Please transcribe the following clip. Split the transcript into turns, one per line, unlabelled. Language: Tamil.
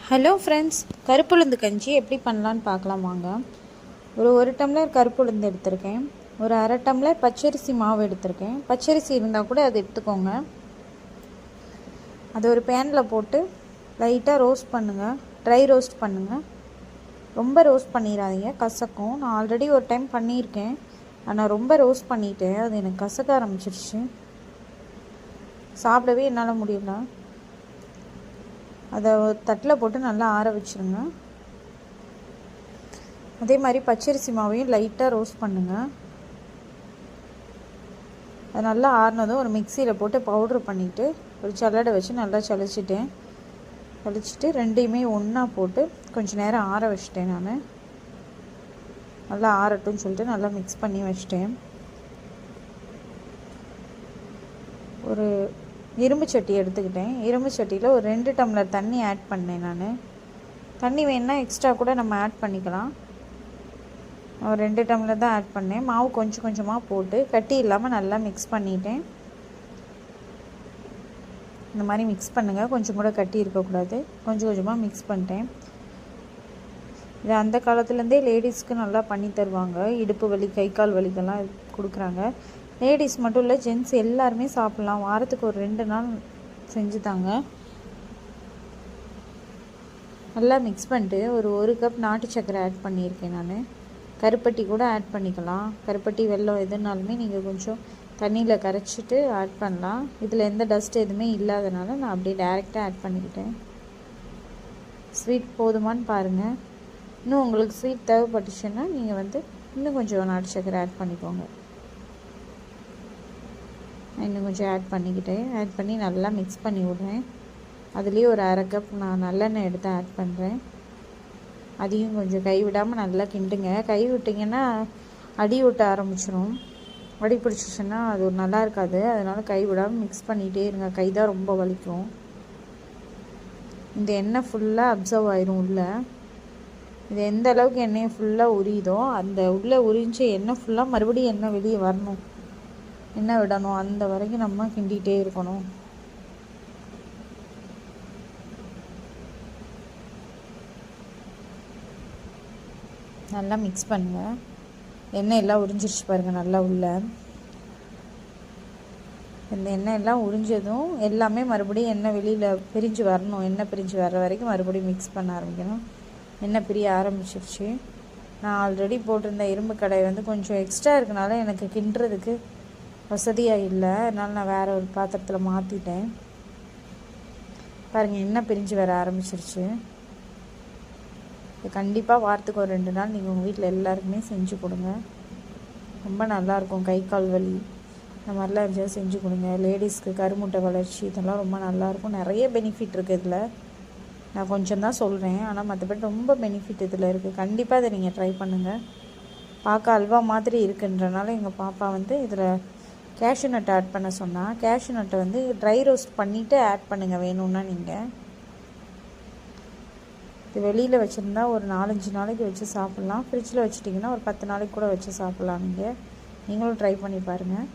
ஹலோ ஃப்ரெண்ட்ஸ், கருப்புளுந்து கஞ்சி எப்படி பண்ணலான்னு பார்க்கலாம் வாங்க. ஒரு டம்ளர் கருப்புளுந்து எடுத்திருக்கேன். ஒரு அரை டம்ளர் பச்சரிசி மாவு எடுத்திருக்கேன். பச்சரிசி இருந்தால் கூட அது எடுத்துக்கோங்க. அது ஒரு பேனில் போட்டு லைட்டாக ரோஸ்ட் பண்ணுங்கள். ட்ரை ரோஸ்ட் பண்ணுங்கள். ரொம்ப ரோஸ்ட் பண்ணிடாதீங்க, கசக்கும். நான் ஆல்ரெடி ஒரு டைம் பண்ணியிருக்கேன், ஆனால் ரொம்ப ரோஸ்ட் பண்ணிவிட்டேன். அது எனக்கு கசக்க ஆரம்பிச்சிருச்சு, சாப்பிடவே என்னால் முடியல. அதை தட்டில் போட்டு நல்லா ஆற வச்சுருங்க. அதே மாதிரி பச்சரிசி மாவையும் லைட்டாக ரோஸ்ட் பண்ணுங்கள். அது நல்லா ஆறினதும் ஒரு மிக்சியில் போட்டு பவுட்ரு பண்ணிவிட்டு ஒரு சல்லடை வச்சு நல்லா சளிச்சிட்டு ரெண்டையுமே ஒன்றா போட்டு கொஞ்சம் நேரம் ஆற வச்சிட்டேன். நான் நல்லா ஆறட்டும்னு சொல்லிட்டு நல்லா மிக்ஸ் பண்ணி வச்சிட்டேன். ஒரு இரும்பு சட்டி எடுத்துக்கிட்டேன். இரும்பு சட்டியில் ஒரு 2 டம்ளர் தண்ணி ஆட் பண்ணேன். நான் தண்ணி வேணுன்னா எக்ஸ்ட்ரா கூட நம்ம ஆட் பண்ணிக்கலாம். ஒரு 2 டம்ளர் தான் ஆட் பண்ணேன். மாவு கொஞ்சம் கொஞ்சமாக போட்டு கட்டி இல்லாமல் நல்லா மிக்ஸ் பண்ணிட்டேன். இந்த மாதிரி மிக்ஸ் பண்ணுங்கள், கொஞ்சம் கூட கட்டி இருக்கக்கூடாது. கொஞ்சம் கொஞ்சமாக மிக்ஸ் பண்ணிட்டேன். இது அந்த காலத்துலேருந்தே லேடிஸ்க்கு நல்லா பண்ணி தருவாங்க. இடுப்பு வலி, கை கால் வலிக்கெல்லாம் கொடுக்குறாங்க. லேடிஸ் மட்டும் இல்லை, ஜென்ட்ஸ் எல்லாருமே சாப்பிட்லாம். வாரத்துக்கு ஒரு 2 நாள் செஞ்சு தாங்க. நல்லா மிக்ஸ் பண்ணிட்டு ஒரு கப் நாட்டு சர்க்கரை ஆட் பண்ணியிருக்கேன். நான் கருப்பட்டி கூட ஆட் பண்ணிக்கலாம். கருப்பட்டி, வெல்லம் எதுனாலுமே நீங்கள் கொஞ்சம் தண்ணியில் கரைச்சிட்டு ஆட் பண்ணலாம். இதில் எந்த டஸ்ட் எதுவுமே இல்லாதனால நான் அப்படியே டைரெக்டாக ஆட் பண்ணிக்கிட்டேன். ஸ்வீட் போதுமான்னு பாருங்கள். இன்னும் உங்களுக்கு ஸ்வீட் தேவைப்பட்டுச்சுன்னா நீங்கள் இன்னும் கொஞ்சம் நாட்டு சர்க்கரை ஆட் பண்ணிக்கோங்க. இன்னும் கொஞ்சம் ஆட் பண்ணி நல்லா மிக்ஸ் பண்ணி விடுறேன். அதுலேயே ஒரு அரை கப் நான் நல்லெண்ணெய் எடுத்து ஆட் பண்ணுறேன். அதையும் கொஞ்சம் கை விடாமல் நல்லா கிண்டுங்க. கை விட்டிங்கன்னா அடி விட்ட ஆரம்பிச்சிடும். அடி பிடிச்சிச்சுன்னா அது நல்லா இருக்காது. அதனால் கை விடாமல் மிக்ஸ் பண்ணிகிட்டே இருங்க. கை தான் ரொம்ப வலிக்கும். இந்த எண்ணெய் ஃபுல்லாக அப்சர்வ் ஆயிரும் உள்ளே. இது எந்த அளவுக்கு எண்ணெயை ஃபுல்லாக உரியுதோ அந்த உள்ளே உரிஞ்ச எண்ணெய் ஃபுல்லாக மறுபடியும் எண்ணெய் வெளியே வரணும், எண்ணெய் விடணும். அந்த வரைக்கும் நம்ம கிண்டிகிட்டே இருக்கணும். நல்லா மிக்ஸ் பண்ணுங்கள். எண்ணெய் எல்லாம் உறிஞ்சிருச்சு பாருங்கள் நல்லா உள்ள. இந்த எண்ணெய் எல்லாம் உறிஞ்சதும் எல்லாமே மறுபடியும் எண்ணெய் வெளியில் பிரிஞ்சு வரணும். எண்ணெய் பிரிஞ்சு வர்ற வரைக்கும் மறுபடியும் மிக்ஸ் பண்ண ஆரம்பிக்கணும். எண்ணெய் பிரிய ஆரம்பிச்சிருச்சு. நான் ஆல்ரெடி போட்டிருந்த இரும்பு கடாய் கொஞ்சம் எக்ஸ்ட்ரா இருக்கனால எனக்கு கிண்டுறதுக்கு வசதியாக இல்லை. அதனால் நான் வேறு ஒரு பாத்திரத்தில் மாற்றிட்டேன். பாருங்கள், எண்ணெய் பிரிஞ்சு வர ஆரம்பிச்சிருச்சு. இது கண்டிப்பாக வாரத்துக்கு ஒரு 2 நாள் நீங்கள் உங்கள் வீட்டில் எல்லாருக்குமே செஞ்சு கொடுங்க. ரொம்ப நல்லாயிருக்கும். கை கால் வலி இந்த மாதிரிலாம் இருந்தால் செஞ்சு கொடுங்க. லேடிஸ்க்கு கருமுட்டை வளர்ச்சி இதெல்லாம் ரொம்ப நல்லாயிருக்கும். நிறைய பெனிஃபிட் இருக்குது இதில். நான் கொஞ்சம் தான் சொல்கிறேன், ஆனால் மற்றபடி ரொம்ப பெனிஃபிட் இதில் இருக்குது. கண்டிப்பாக இதை நீங்கள் ட்ரை பண்ணுங்கள். பார்க்க அல்வா மாதிரி இருக்குன்றனால எங்கள் பாப்பா இதில் கேஷ்யூ நட்டை ஆட் பண்ண சொன்னால், கேஷ்யூ நட்டை ட்ரை ரோஸ்ட் பண்ணிவிட்டு ஆட் பண்ணுங்கள் வேணும்னா. நீங்கள் இது வெளியில் வச்சுருந்தா ஒரு 4-5 நாளைக்கு வச்சு சாப்பிட்லாம். ஃப்ரிட்ஜில் வச்சுட்டிங்கன்னா ஒரு 10 நாளைக்கு கூட வச்சு சாப்பிட்லாம். நீங்களும் ட்ரை பண்ணி பாருங்கள்.